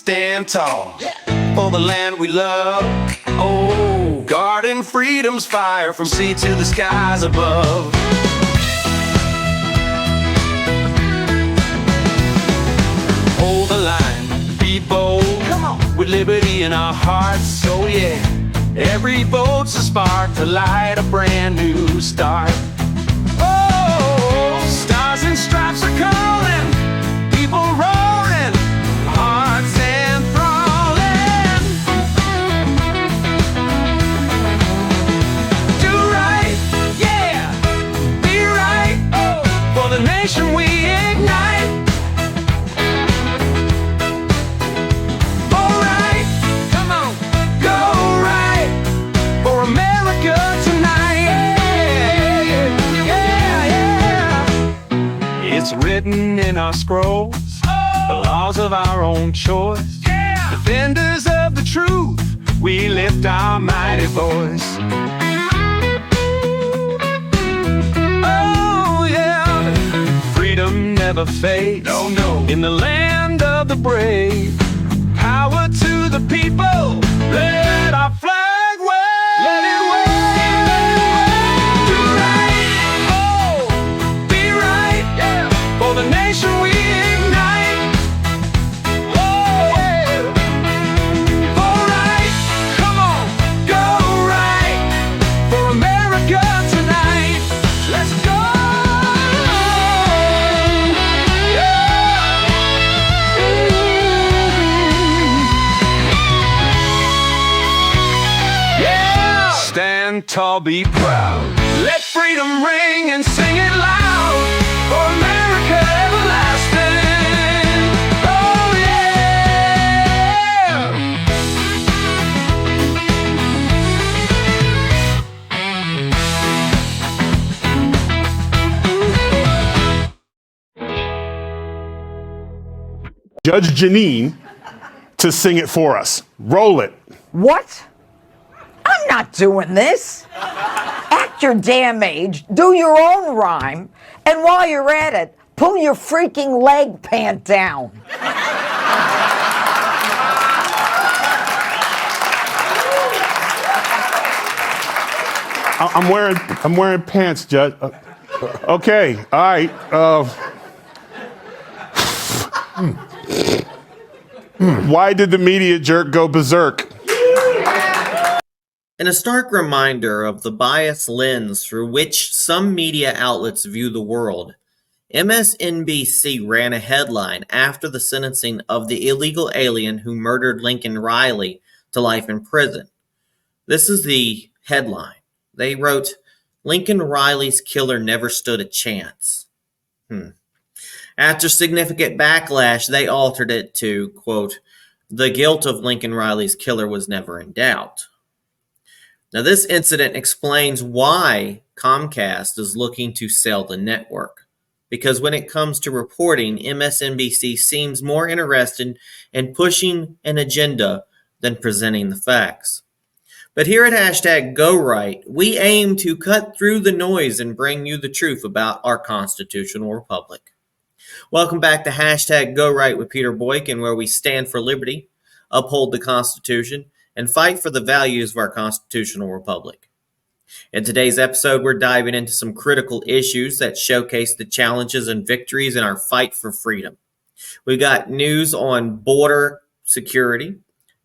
stand tall for the land we love. Oh, guarding freedom's fire from sea to the skies above. Hold the line, be bold, come on, with liberty in our hearts. Oh yeah, every vote's a spark to light a brand new start. Oh, stars and stripes are calling, people roaring, hearts enthralling. Do right, yeah, be right, oh, for the nation we ignite. Alright, come on, go right, for America tonight. It's written in our scrolls, the laws of our own choice. Defenders of the truth, we lift our mighty voice. Oh yeah, freedom never fades. No, no. In the land of the brave, power to the people. Let our flag wave. Let it wave. Do right, oh, be right, yeah, for the nation we ignite. Oh, yeah. All right, come on, go right, for America tonight. Let's go. Yeah. Stand tall, be proud. Let freedom ring and sing it loud. For America everlasting. Oh yeah. Judge Janine to sing it for us. Roll it. What? I'm not doing this. Act your damn age, do your own rhyme, and while you're at it, pull your freaking leg pant down. I'm wearing pants, Judge. Okay, all right. Why did the media jerk go berserk? And a stark reminder of the biased lens through which some media outlets view the world, MSNBC ran a headline after the sentencing of the illegal alien who murdered Lincoln Riley to life in prison. This is the headline. They wrote, "Lincoln Riley's killer never stood a chance." After significant backlash, they altered it to, quote, "The guilt of Lincoln Riley's killer was never in doubt." Now, this incident explains why Comcast is looking to sell the network. Because when it comes to reporting, MSNBC seems more interested in pushing an agenda than presenting the facts. But here at #GoRight, we aim to cut through the noise and bring you the truth about our constitutional republic. Welcome back to #GoRight with Peter Boykin, where we stand for liberty, uphold the Constitution, and fight for the values of our constitutional republic. In today's episode, we're diving into some critical issues that showcase the challenges and victories in our fight for freedom. We got news on border security,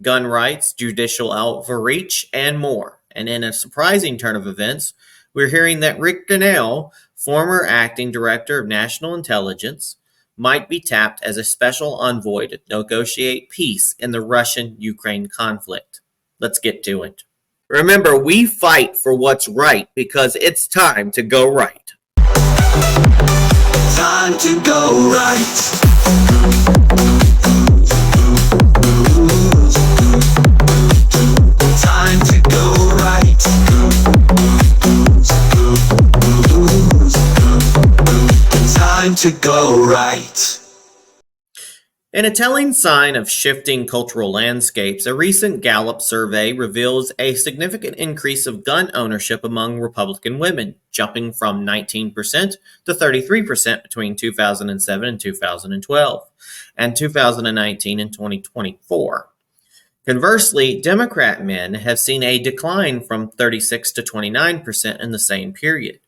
gun rights, judicial overreach, and more. And in a surprising turn of events, we're hearing that Ric Grenell, former acting director of national intelligence, might be tapped as a special envoy to negotiate peace in the Russian-Ukraine conflict. Let's get to it. Remember, we fight for what's right because it's time to go right. Time to go right. Time to go right. Time to go right. In a telling sign of shifting cultural landscapes, a recent Gallup survey reveals a significant increase of gun ownership among Republican women, jumping from 19% to 33% between 2007 and 2012, and 2019 and 2024. Conversely, Democrat men have seen a decline from 36 to 29% in the same period.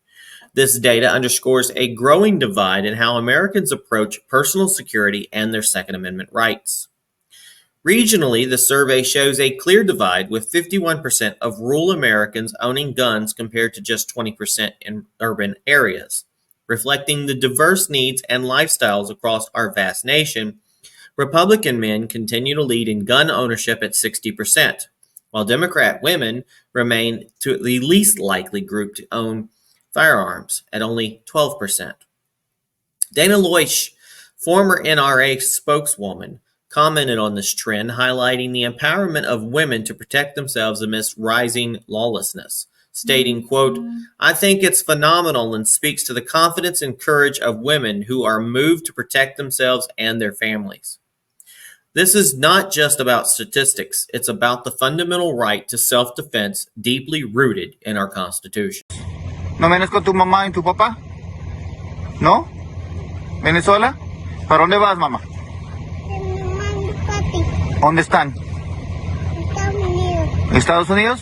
This data underscores a growing divide in how Americans approach personal security and their Second Amendment rights. Regionally, the survey shows a clear divide, with 51% of rural Americans owning guns compared to just 20% in urban areas. Reflecting the diverse needs and lifestyles across our vast nation, Republican men continue to lead in gun ownership at 60%, while Democrat women remain the least likely group to own firearms at only 12%. Dana Loesch, former NRA spokeswoman, commented on this trend, highlighting the empowerment of women to protect themselves amidst rising lawlessness, stating, quote, "I think it's phenomenal and speaks to the confidence and courage of women who are moved to protect themselves and their families. This is not just about statistics, it's about the fundamental right to self-defense deeply rooted in our Constitution." ¿No vienes con tu mamá y tu papá? ¿No? ¿Vienes sola? ¿Para dónde vas, mamá? ¿Dónde están? Estados Unidos.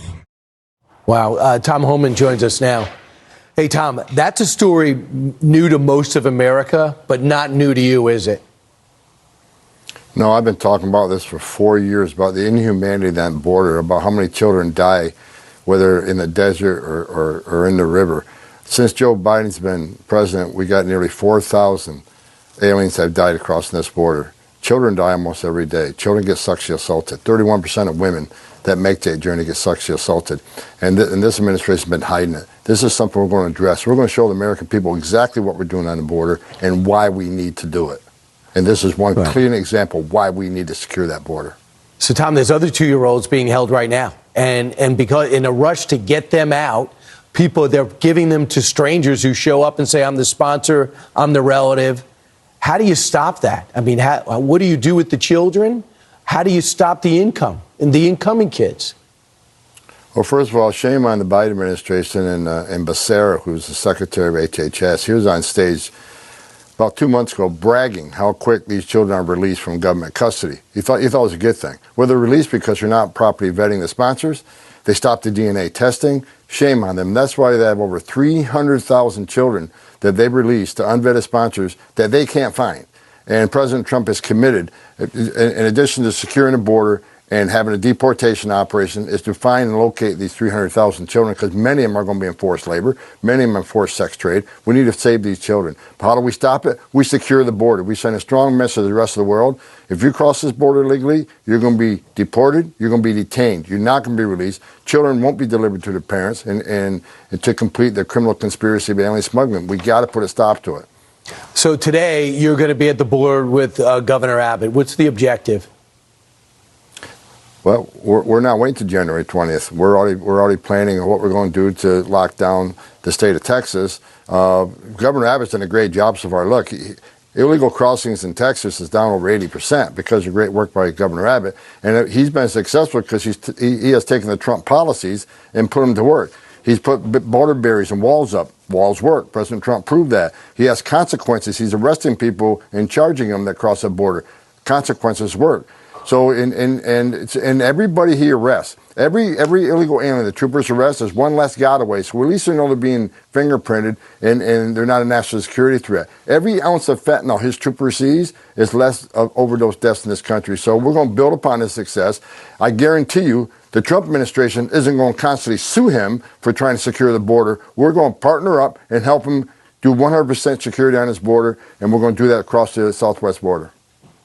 Wow. Tom Homan joins us now. Hey, Tom, that's a story new to most of America, but not new to you, is it? No, I've been talking about this for 4 years, about the inhumanity of that border, about how many children die, whether in the desert or in the river. Since Joe Biden's been president, we got nearly 4,000 aliens that have died across this border. Children die almost every day. Children get sexually assaulted. 31% of women that make that journey get sexually assaulted. And this administration has been hiding it. This is something we're going to address. We're going to show the American people exactly what we're doing on the border and why we need to do it. And this is one clear example why we need to secure that border. So, Tom, there's other 2-year-olds being held right now. And because in a rush to get them out, they're giving them to strangers who show up and say, I'm the sponsor, I'm the relative. How do you stop that? I mean, what do you do with the children? How do you stop the income and the incoming kids? Well, first of all, shame on the Biden administration and Becerra, who's the secretary of HHS. He was on stage about 2 months ago bragging how quick these children are released from government custody. He thought it was a good thing. Well, they're released because you're not properly vetting the sponsors. They stopped the DNA testing. Shame on them. That's why they have over 300,000 children that they've released to unvetted sponsors that they can't find. And President Trump is committed, in addition to securing the border and having a deportation operation, is to find and locate these 300,000 children, because many of them are going to be in forced labor, many of them in forced sex trade. We need to save these children. But how do we stop it? We secure the border. We send a strong message to the rest of the world. If you cross this border illegally, you're going to be deported, you're going to be detained, you're not going to be released. Children won't be delivered to their parents and to complete their criminal conspiracy of alien smuggling. We got to put a stop to it. So today you're going to be at the board with Governor Abbott. What's the objective? Well, we're not waiting to January 20th. We're already planning what we're going to do to lock down the state of Texas. Governor Abbott's done a great job so far. Look, illegal crossings in Texas is down over 80% because of great work by Governor Abbott, and he's been successful because he has taken the Trump policies and put them to work. He's put border barriers and walls up. Walls work. President Trump proved that. He has consequences. He's arresting people and charging them that cross the border. Consequences work. So, and everybody he arrests, every illegal alien the troopers arrest is one less getaway. So at least they know they're being fingerprinted and they're not a national security threat. Every ounce of fentanyl his trooper sees is less of overdose deaths in this country. So we're going to build upon his success. I guarantee you the Trump administration isn't going to constantly sue him for trying to secure the border. We're going to partner up and help him do 100% security on his border, and we're going to do that across the southwest border.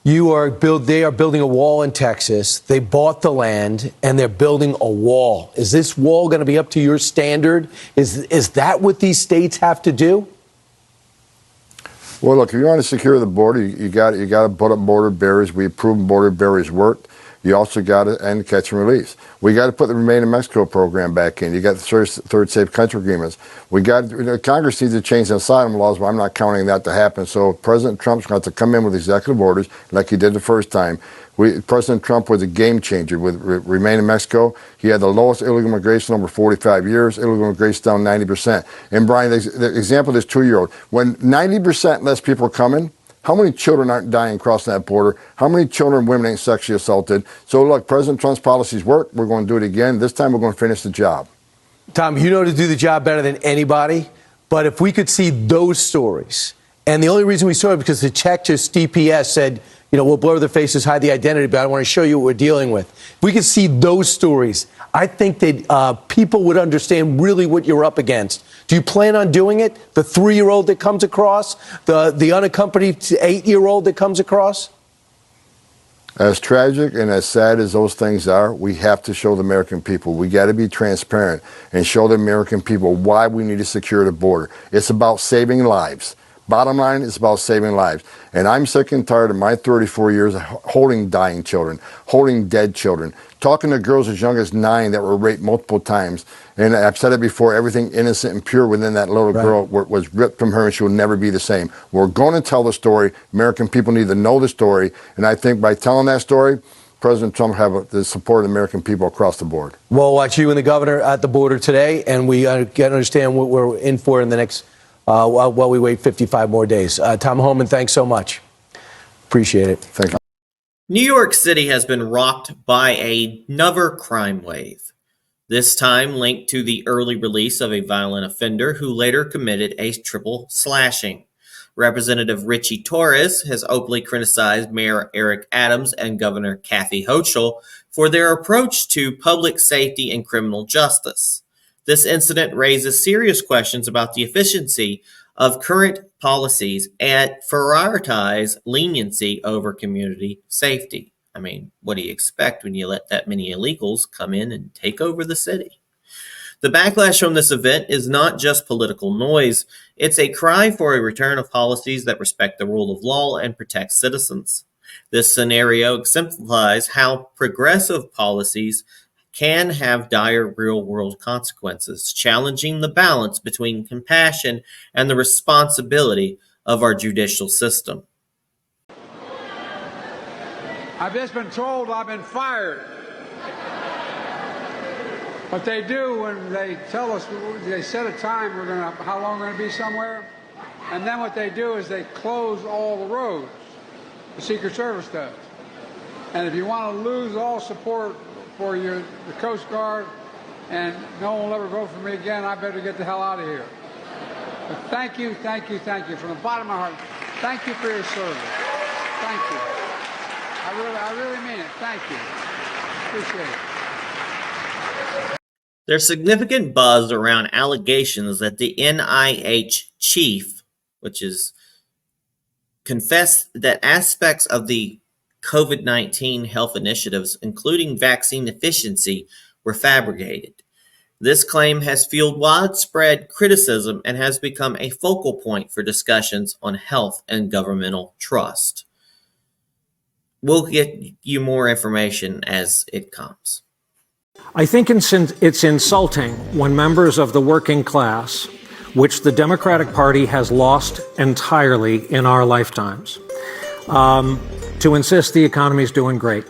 They are building a wall in Texas. They bought the land and they're building a wall. Is this wall going to be up to your standard? Is that what these states have to do? Well, look, if you want to secure the border, you got to put up border barriers. We've proven border barriers work. You also got to end catch and release. We got to put the Remain in Mexico program back in. You got the third safe country agreements. Congress needs to change the asylum laws, but I'm not counting that to happen. So President Trump's going to have to come in with executive orders like he did the first time. President Trump was a game changer with Remain in Mexico. He had the lowest illegal immigration over 45 years. Illegal immigration down 90%. And Brian, the example of this 2-year-old, when 90% less people are coming, how many children aren't dying crossing that border? How many children and women ain't sexually assaulted? So look, President Trump's policies work. We're going to do it again. This time we're going to finish the job. Tom, you know to do the job better than anybody, but if we could see those stories, and the only reason we saw it because the Texas DPS said, you know, we'll blur the faces, hide the identity, but I want to show you what we're dealing with. If we could see those stories, I think that people would understand really what you're up against. Do you plan on doing it? The 3-year-old that comes across, the unaccompanied 8-year-old that comes across? As tragic and as sad as those things are, we have to show the American people. We got to be transparent and show the American people why we need to secure the border. It's about saving lives. Bottom line, it's about saving lives. And I'm sick and tired of my 34 years of holding dying children, holding dead children, talking to girls as young as 9 that were raped multiple times. And I've said it before, everything innocent and pure within that little girl was ripped from her and she will never be the same. We're going to tell the story. American people need to know the story. And I think by telling that story, President Trump have the support of the American people across the board. We'll watch you and the governor at the border today, and we got to understand what we're in for in the next while we wait 55 more days. Tom Homan, thanks so much. Appreciate it. Thank you. New York City has been rocked by another crime wave, this time linked to the early release of a violent offender who later committed a triple slashing. Representative Richie Torres has openly criticized Mayor Eric Adams and Governor Kathy Hochul for their approach to public safety and criminal justice. This incident raises serious questions about the efficiency of current policies and prioritize leniency over community safety. I mean, what do you expect when you let that many illegals come in and take over the city? The backlash from this event is not just political noise. It's a cry for a return of policies that respect the rule of law and protect citizens. This scenario exemplifies how progressive policies can have dire real-world consequences, challenging the balance between compassion and the responsibility of our judicial system. I've just been told I've been fired. What they do when they tell us, they set a time, how long we're going to be somewhere, and then what they do is they close all the roads. The Secret Service does. And if you want to lose all support for the Coast Guard, and no one will ever vote for me again, I better get the hell out of here. But thank you, thank you, thank you. From the bottom of my heart, thank you for your service. Thank you. I really mean it. Thank you. Appreciate it. There's significant buzz around allegations that the NIH chief, which is confessed that aspects of the COVID-19 health initiatives, including vaccine efficiency, were fabricated. This claim has fueled widespread criticism and has become a focal point for discussions on health and governmental trust. We'll get you more information as it comes. I think it's insulting when members of the working class, which the Democratic Party has lost entirely in our lifetimes, to insist the economy is doing great.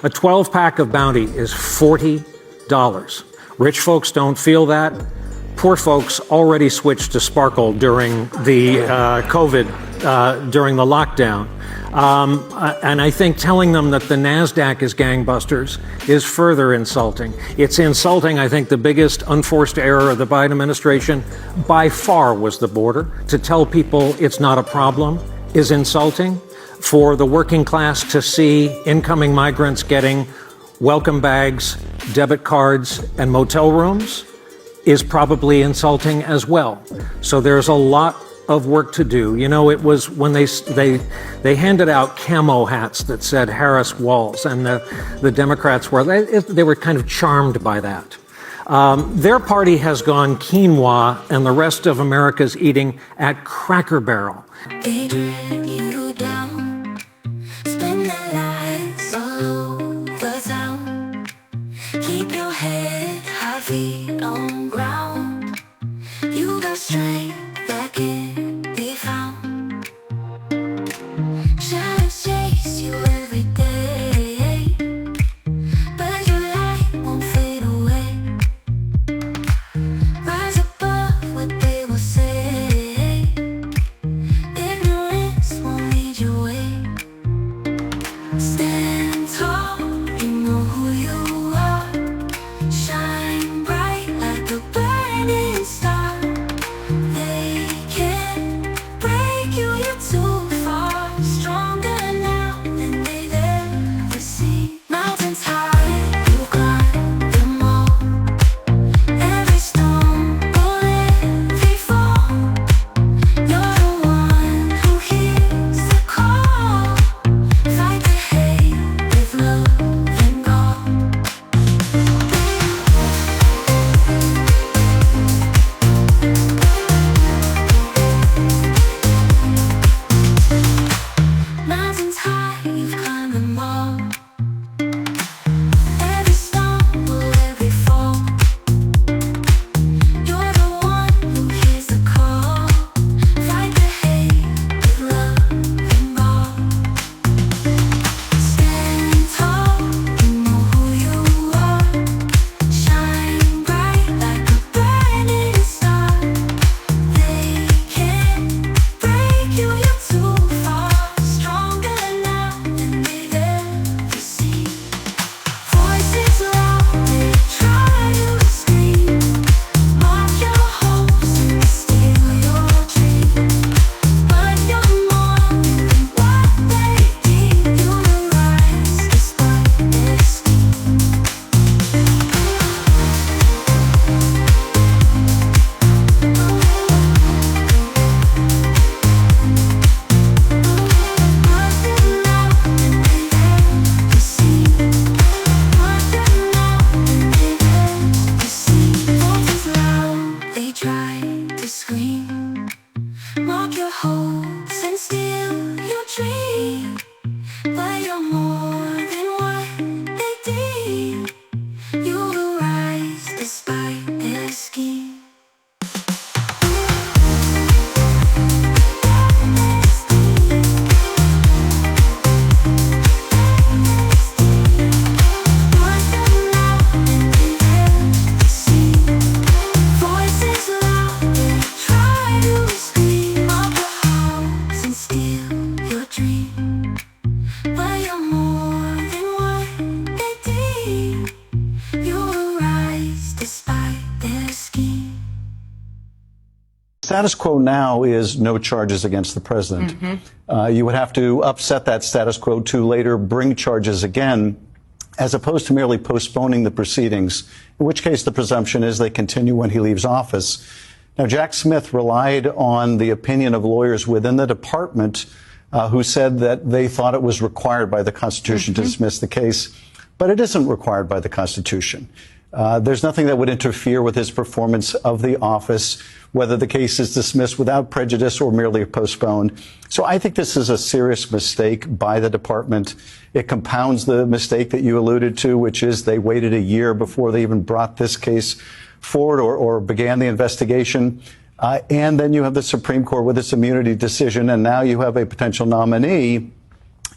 A 12-pack of Bounty is $40. Rich folks don't feel that. Poor folks already switched to Sparkle during the during the lockdown. And I think telling them that the NASDAQ is gangbusters is further insulting. It's insulting. I think the biggest unforced error of the Biden administration by far was the border. To tell people it's not a problem is insulting. For the working class to see incoming migrants getting welcome bags, debit cards, and motel rooms is probably insulting as well. So there's a lot of work to do. You know, it was when they handed out camo hats that said Harris Walls, and the Democrats they were kind of charmed by that. Their party has gone quinoa, and the rest of America's eating at Cracker Barrel. Status quo now is no charges against the president. You would have to upset that status quo to later bring charges again, as opposed to merely postponing the proceedings, in which case the presumption is they continue when he leaves office. Now, Jack Smith relied on the opinion of lawyers within the department who said that they thought it was required by the Constitution to dismiss the case, but it isn't required by the Constitution. There's nothing that would interfere with his performance of the office, whether the case is dismissed without prejudice or merely postponed. So I think this is a serious mistake by the department. It compounds the mistake that you alluded to, which is they waited a year before they even brought this case forward or began the investigation. And then you have the Supreme Court with its immunity decision, and now you have a potential nominee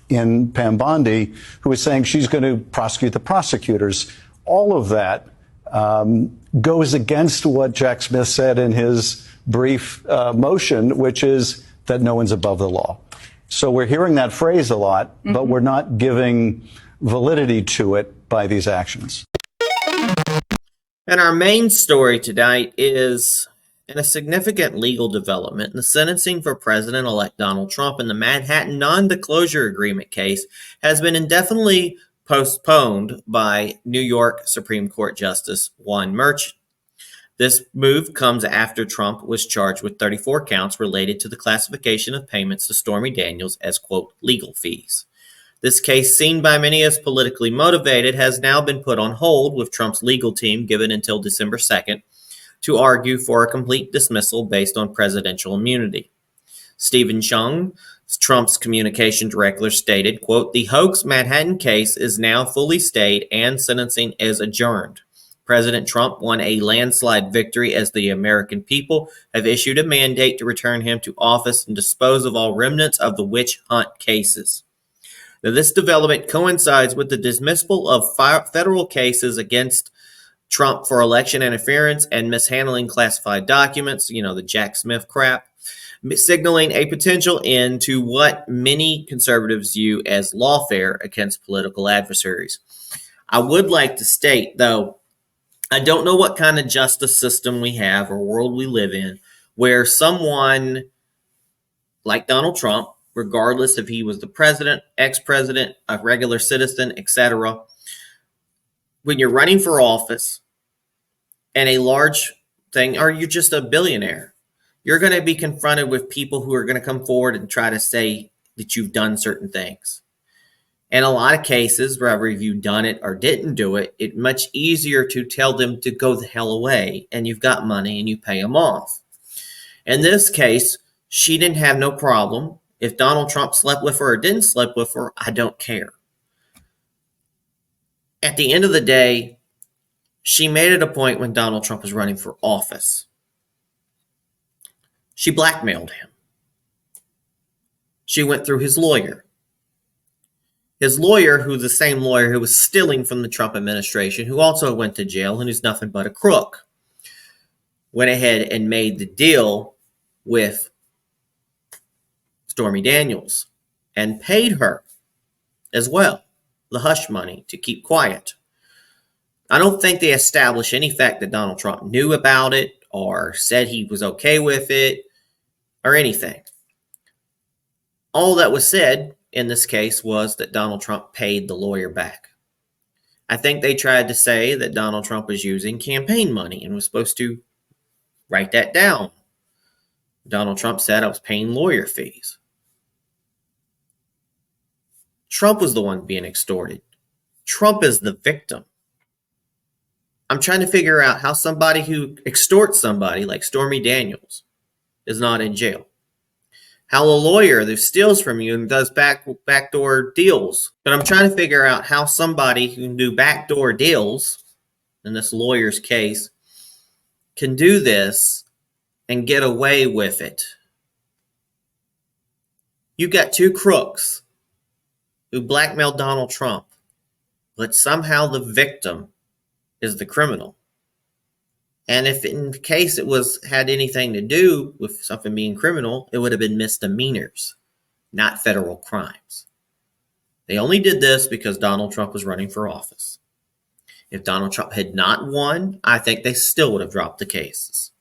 in Pam Bondi who is saying she's going to prosecute the prosecutors. All of that goes against what Jack Smith said in his brief motion, which is that no one's above the law. So we're hearing that phrase a lot, but we're not giving validity to it by these actions. And our main story tonight is in a significant legal development. The sentencing for President-elect Donald Trump in the Manhattan Non-Disclosure Agreement case has been indefinitely postponed by New York Supreme Court Justice Juan Merchan. This move comes after Trump was charged with 34 counts related to the classification of payments to Stormy Daniels as, quote, legal fees. This case, seen by many as politically motivated, has now been put on hold, with Trump's legal team given until December 2nd to argue for a complete dismissal based on presidential immunity. Stephen Chung, Trump's communication director, stated, quote, the hoax Manhattan case is now fully stayed and sentencing is adjourned. President Trump won a landslide victory as the American people have issued a mandate to return him to office and dispose of all remnants of the witch hunt cases. Now, this development coincides with the dismissal of federal cases against Trump for election interference and mishandling classified documents, the Jack Smith crap, signaling a potential end to what many conservatives view as lawfare against political adversaries. I would like to state, though, I don't know what kind of justice system we have or world we live in where someone like Donald Trump, regardless if he was the president, ex-president, a regular citizen, etc., when you're running for office and a large thing, or you're just a billionaire, you're going to be confronted with people who are going to come forward and try to say that you've done certain things. In a lot of cases, whether you've done it or didn't do it, it's much easier to tell them to go the hell away, and you've got money and you pay them off. In this case, she didn't have no problem. If Donald Trump slept with her or didn't sleep with her, I don't care. At the end of the day, she made it a point when Donald Trump was running for office. She blackmailed him. She went through his lawyer. His lawyer, who's the same lawyer who was stealing from the Trump administration, who also went to jail and who's nothing but a crook, went ahead and made the deal with Stormy Daniels and paid her as well the hush money to keep quiet. I don't think they established any fact that Donald Trump knew about it or said he was okay with it or anything. All that was said in this case was that Donald Trump paid the lawyer back. I think they tried to say that Donald Trump was using campaign money and was supposed to write that down. Donald Trump said I was paying lawyer fees. Trump was the one being extorted. Trump is the victim. I'm trying to figure out how somebody who extorts somebody like Stormy Daniels is not in jail. How a lawyer that steals from you and does backdoor deals. But I'm trying to figure out how somebody who can do backdoor deals, in this lawyer's case, can do this and get away with it. You've got two crooks who blackmailed Donald Trump, but somehow the victim is the criminal. And if in case it had anything to do with something being criminal, it would have been misdemeanors, not federal crimes. They only did this because Donald Trump was running for office. If Donald Trump had not won, I think they still would have dropped the cases.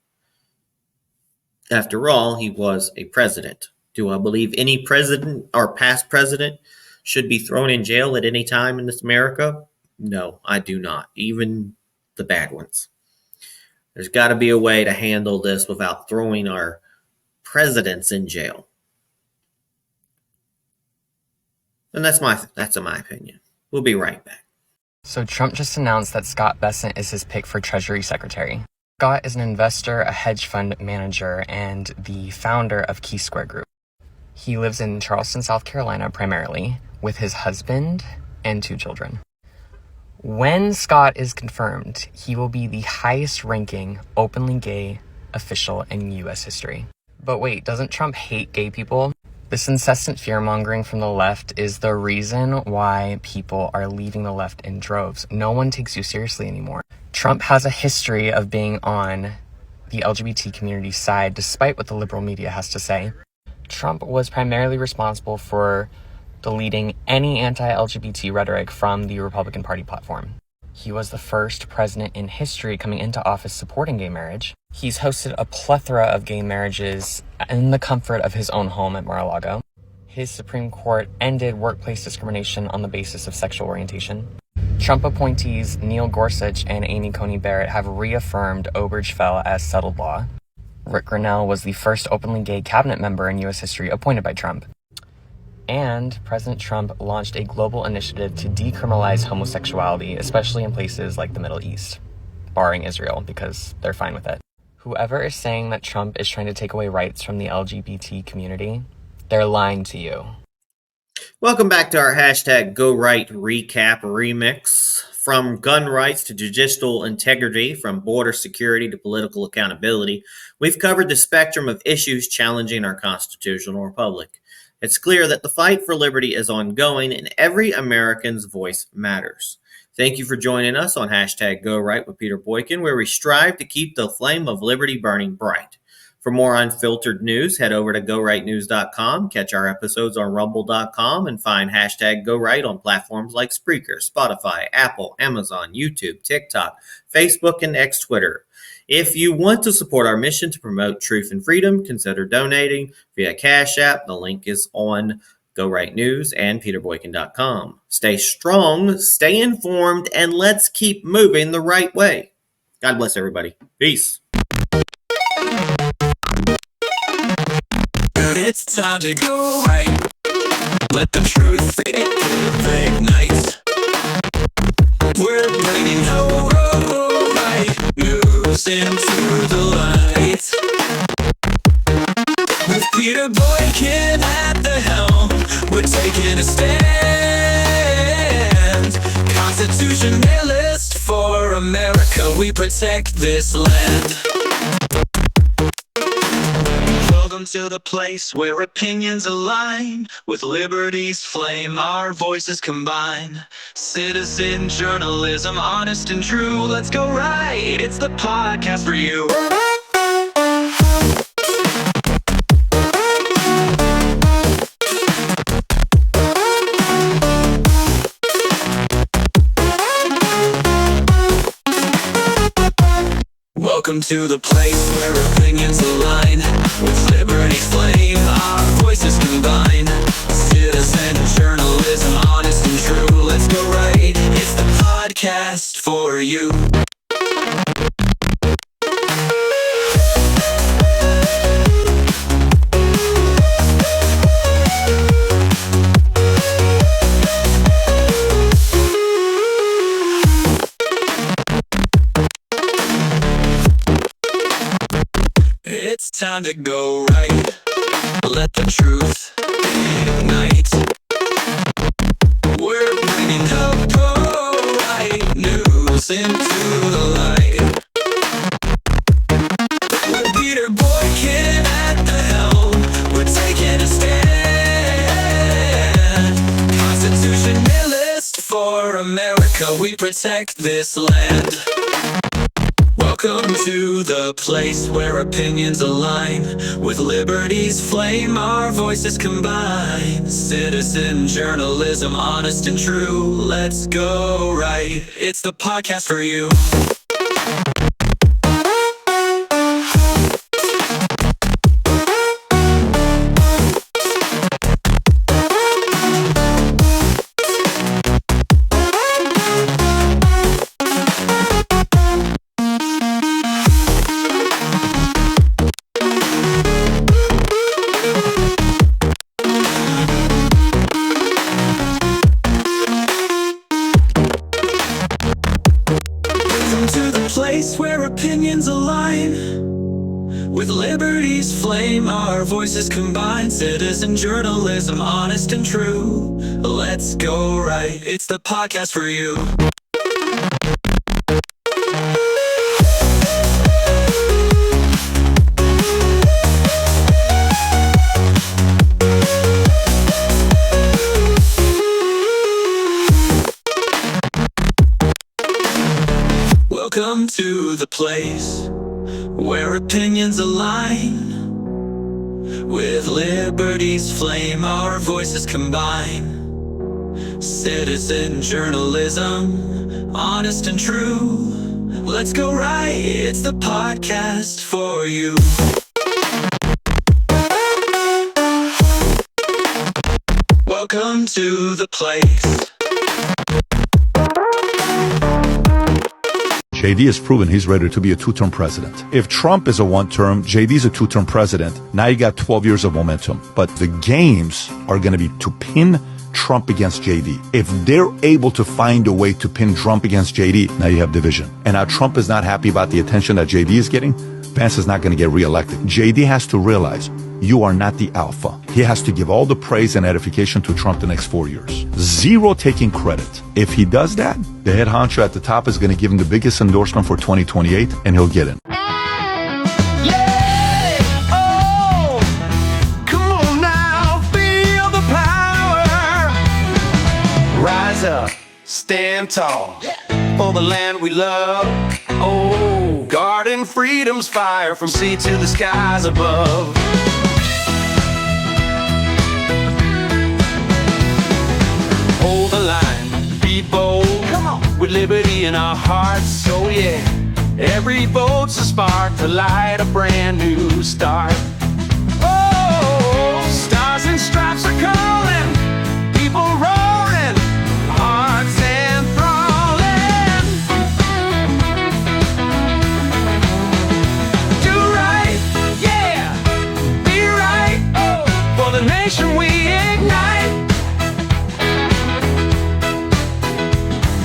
After all, he was a president. Do I believe any president or past president should be thrown in jail at any time in this America? No, I do not. Even the bad ones. There's got to be a way to handle this without throwing our presidents in jail. And that's my opinion. We'll be right back. So Trump just announced that Scott Bessent is his pick for Treasury Secretary. Scott is an investor, a hedge fund manager, and the founder of Key Square Group. He lives in Charleston, South Carolina, primarily, with his husband and 2 children. When Scott is confirmed, he will be the highest-ranking openly gay official in U.S. history. But wait, doesn't Trump hate gay people? This incessant fear-mongering from the left is the reason why people are leaving the left in droves. No one takes you seriously anymore. Trump has a history of being on the LGBT community side, despite what the liberal media has to say. Trump was primarily responsible for deleting any anti-LGBT rhetoric from the Republican Party platform. He was the first president in history coming into office supporting gay marriage. He's hosted a plethora of gay marriages in the comfort of his own home at Mar-a-Lago. His Supreme Court ended workplace discrimination on the basis of sexual orientation. Trump appointees Neil Gorsuch and Amy Coney Barrett have reaffirmed overreach fell as settled law. Ric Grenell was the first openly gay cabinet member in U.S. history appointed by Trump. And President Trump launched a global initiative to decriminalize homosexuality, especially in places like the Middle East, barring Israel, because they're fine with it. Whoever is saying that Trump is trying to take away rights from the LGBT community, they're lying to you. Welcome back to our hashtag GoRight recap remix. From gun rights to judicial integrity, from border security to political accountability, we've covered the spectrum of issues challenging our constitutional republic. It's clear that the fight for liberty is ongoing and every American's voice matters. Thank you for joining us on hashtag GoRight with Peter Boykin, where we strive to keep the flame of liberty burning bright. For more unfiltered news, head over to GoRightNews.com, catch our episodes on Rumble.com, and find hashtag GoRight on platforms like Spreaker, Spotify, Apple, Amazon, YouTube, TikTok, Facebook, and X Twitter. If you want to support our mission to promote truth and freedom, consider donating via Cash App. The link is on GoRight News and PeterBoykin.com. Stay strong, stay informed, and let's keep moving the right way. God bless everybody. Peace. It's time to go right. Let the truth ignite. We're bringing the right news into the light. With Peter Boykin at the helm, we're taking a stand. Constitutionalist for America, we protect this land. Welcome to the place where opinions align. With liberty's flame, our voices combine. Citizen journalism, honest and true. Let's go right. It's the podcast for you. Welcome to the place where opinions align. With liberty's flame, our voices combine. Citizen journalism, honest and true. Let's go right, it's the podcast for you. It's time to go right. Let the truth ignite. We're bringing the right news into the light. With Peter Boykin at the helm, we're taking a stand. Constitutionalist for America, we protect this land. Welcome to the place where opinions align. With liberty's flame, our voices combine. Citizen journalism, honest and true. Let's go right. It's the podcast for you. shine. With liberty's flame, our voices combine. Citizen journalism, honest and true. Let's go right. It's the podcast for you. Welcome to the place where opinions align. With liberty's flame, our voices combine. Citizen journalism, honest and true. Let's go right, it's the podcast for you. Welcome to the place. JD has proven he's ready to be a two-term president. If Trump is a one-term, JD's a two-term president. Now you got 12 years of momentum. But the games are going to be to pin Trump against JD. If they're able to find a way to pin Trump against JD, now you have division. And now Trump is not happy about the attention that JD is getting. Vance is not going to get reelected. JD has to realize you are not the alpha. He has to give all the praise and edification to Trump the next 4 years. Zero taking credit. If he does that, the head honcho at the top is going to give him the biggest endorsement for 2028, and he'll get in. Rise up, stand tall, for the land we love. Oh, guarding freedom's fire from sea to the skies above. Hold the line, be bold, come on, with liberty in our hearts. So yeah, every vote's a spark to light a brand new start. Oh, stars and stripes are calling, people roaring, hearts enthralling. Do right, yeah, be right, oh, for the nation we ignite.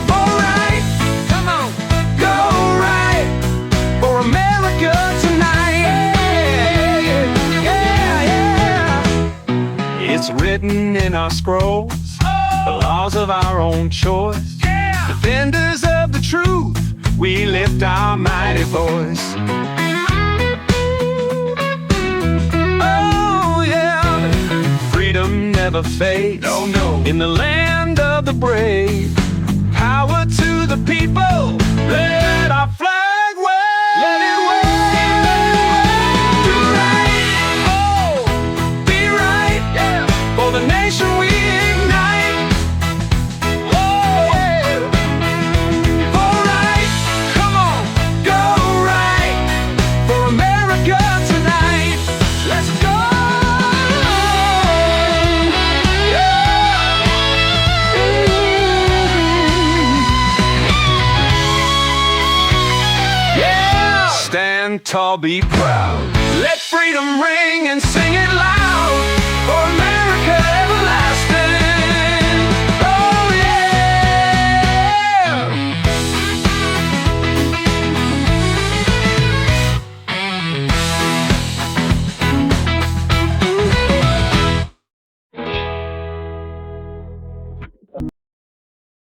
Alright, come on, go right, for America tonight. Yeah. It's written in our scrolls, the laws of our own choice. Defenders of the truth, we lift our mighty voice. Oh yeah, freedom never fades. No, no. In the land of the brave, power to the people. Let our flag wave. Let it wave. Do right, oh, be right, yeah, for the nation we ignite. Oh, yeah. All right, come on, go right, for America tonight. Let's go. Yeah. Stand tall, be proud. Let freedom ring and sing it loud. For